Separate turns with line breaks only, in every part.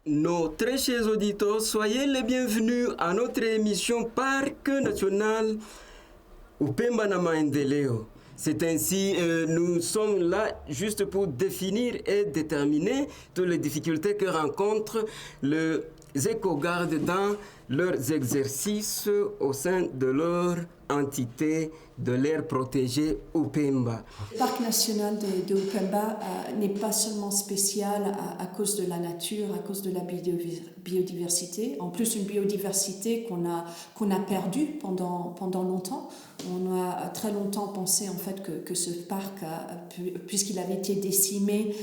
Nos très chers auditeurs, soyez les bienvenus à notre émission Parc national Upemba na Maendeleo. C'est ainsi, nous sommes là juste pour définir et déterminer toutes les difficultés que rencontrent les éco-gardes dans leurs exercices au sein de leur entité de l'aire protégée Upemba.
Le parc national de Upemba n'est pas seulement spécial à cause de la nature, à cause de la biodiversité. En plus, une biodiversité qu'on a perdue pendant longtemps. On a très longtemps pensé en fait que ce parc, puisqu'il avait été décimé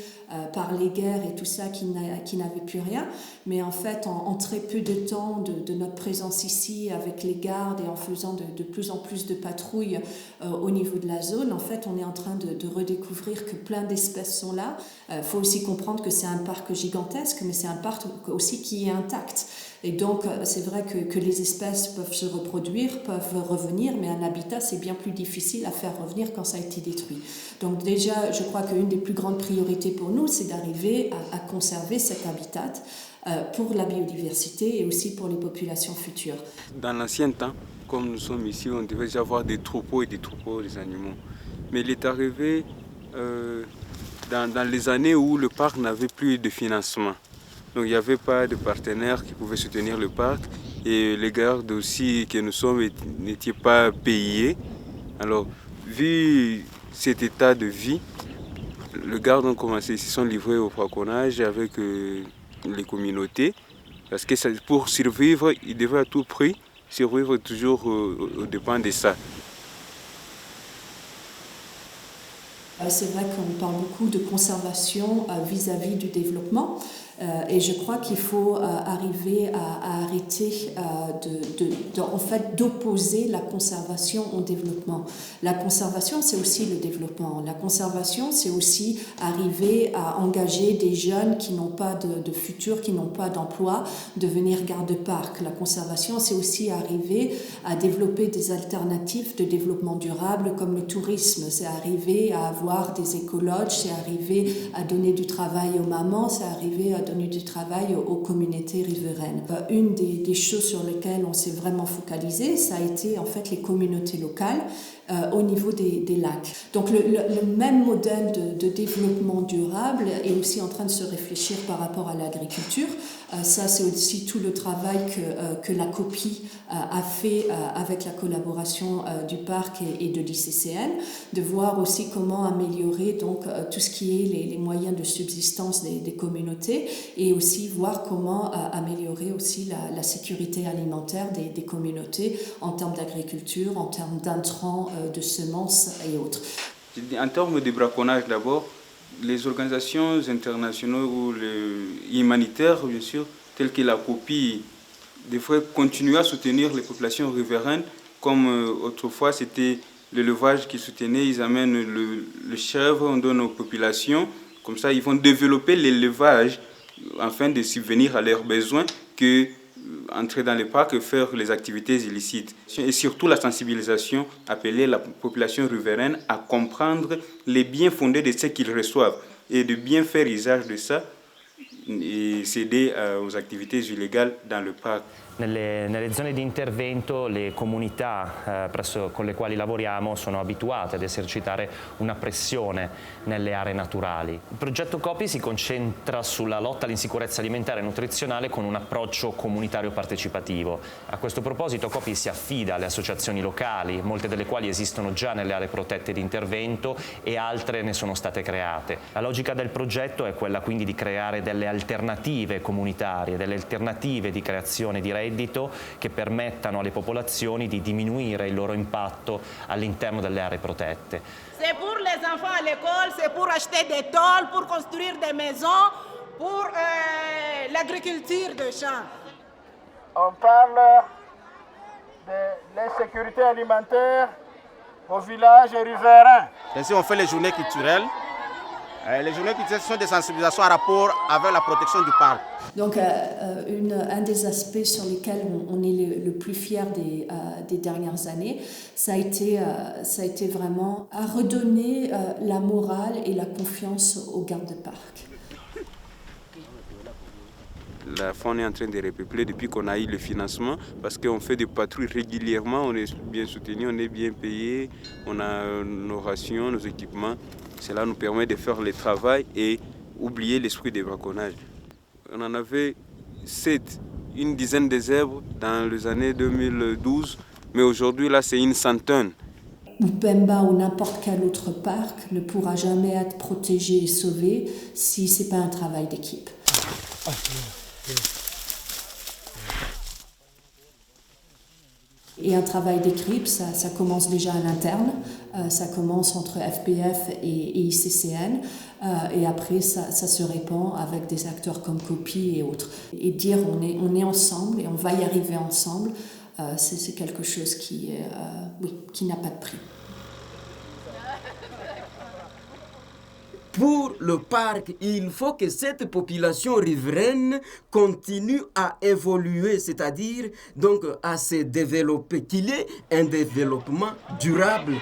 par les guerres et tout ça, qui n'avait plus rien. Mais en fait, en très peu de temps de notre présence ici avec les gardes et en faisant de plus en plus de patrouilles au niveau de la zone, en fait, on est en train de redécouvrir que plein d'espèces sont là. Il faut aussi comprendre que c'est un parc gigantesque, mais c'est un parc aussi qui est intact. Et donc, c'est vrai que les espèces peuvent se reproduire, peuvent revenir, mais un habitat, c'est bien plus difficile à faire revenir quand ça a été détruit. Donc déjà, je crois qu'une des plus grandes priorités pour nous, c'est d'arriver à conserver cet habitat pour la biodiversité et aussi pour les populations futures.
Dans l'ancien temps, comme nous sommes ici, on devait déjà avoir des troupeaux et des troupeaux des animaux. Mais il est arrivé dans les années où le parc n'avait plus de financement. Donc il n'y avait pas de partenaires qui pouvaient soutenir le parc et les gardes aussi que nous sommes n'étaient pas payés. Alors vu cet état de vie, les gardes ont commencé, ils se sont livrés au braconnage avec les communautés parce que pour survivre, ils devaient à tout prix survivre toujours aux dépens de ça.
C'est vrai qu'on parle beaucoup de conservation vis-à-vis du développement et je crois qu'il faut arriver à arrêter en fait, d'opposer la conservation au développement. La conservation, c'est aussi le développement. La conservation, c'est aussi arriver à engager des jeunes qui n'ont pas de futur, qui n'ont pas d'emploi, devenir garde-parc. La conservation, c'est aussi arriver à développer des alternatives de développement durable comme le tourisme. C'est arriver à avoir des écologes, c'est arriver à donner du travail aux mamans, c'est arriver à donner du travail aux communautés riveraines. Une des choses sur lesquelles on s'est vraiment focalisé, ça a été en fait les communautés locales au niveau des lacs. Donc le même modèle de développement durable est aussi en train de se réfléchir par rapport à l'agriculture. Ça, c'est aussi tout le travail que la copie a fait avec la collaboration du parc et de l'ICCN, de voir aussi comment améliorer donc, tout ce qui est les moyens de subsistance des communautés et aussi voir comment améliorer aussi la sécurité alimentaire des communautés en termes d'agriculture, en termes d'intrants, de semences et autres.
En termes de braconnage d'abord, les organisations internationales ou les humanitaires, bien sûr, telles que la copie, devraient continuer à soutenir les populations riveraines, comme autrefois c'était l'élevage qui soutenait, ils amènent le chèvre, on donne aux populations, comme ça ils vont développer l'élevage afin de subvenir à leurs besoins que entrer dans les parcs et faire les activités illicites. Et surtout la sensibilisation, appeler la population riveraine à comprendre les biens fondés de ce qu'ils reçoivent et de bien faire usage de ça et céder aux activités illégales dans le parc.
Nelle zone di intervento le comunità con le quali lavoriamo sono abituate ad esercitare una pressione nelle aree naturali. Il progetto COPI si concentra sulla lotta all'insicurezza alimentare e nutrizionale con un approccio comunitario partecipativo. A questo proposito COPI si affida alle associazioni locali, molte delle quali esistono già nelle aree protette di intervento e altre ne sono state create. La logica del progetto è quella quindi di creare delle alternative comunitarie, delle alternative di creazione di reddito che permettano alle popolazioni di diminuire il loro impatto all'interno delle aree protette.
C'est pour les enfants à l'école, c'est pour acheter des tôles, pour construire des maisons, pour l'agriculture de champs.
On parle de l'insécurité alimentaire au village riverain.
Ainsi, on fait les journées culturelles. Les journées culturelles sont des sensibilisations en rapport avec la protection du parc.
Donc, un des aspects sur lesquels on est le plus fier des dernières années, ça a été vraiment à redonner la morale et la confiance aux gardes-parcs.
la faune est en train de repeupler depuis qu'on a eu le financement, parce qu'on fait des patrouilles régulièrement, on est bien soutenu, on est bien payé, on a nos rations, nos équipements. Cela nous permet de faire le travail et oublier l'esprit de braconnage. On en avait 7, une dizaine de zèbres dans les années 2012, mais aujourd'hui là c'est une centaine.
Upemba ou n'importe quel autre parc ne pourra jamais être protégé et sauvé si ce n'est pas un travail d'équipe. Et un travail d'équipe, ça commence déjà à l'interne, ça commence entre FPF et ICCN, et après ça se répand avec des acteurs comme COPI et autres. Et dire on est ensemble et on va y arriver ensemble, c'est quelque chose qui n'a pas de prix.
Pour le parc, il faut que cette population riveraine continue à évoluer, c'est-à-dire donc à se développer, qu'il y ait un développement durable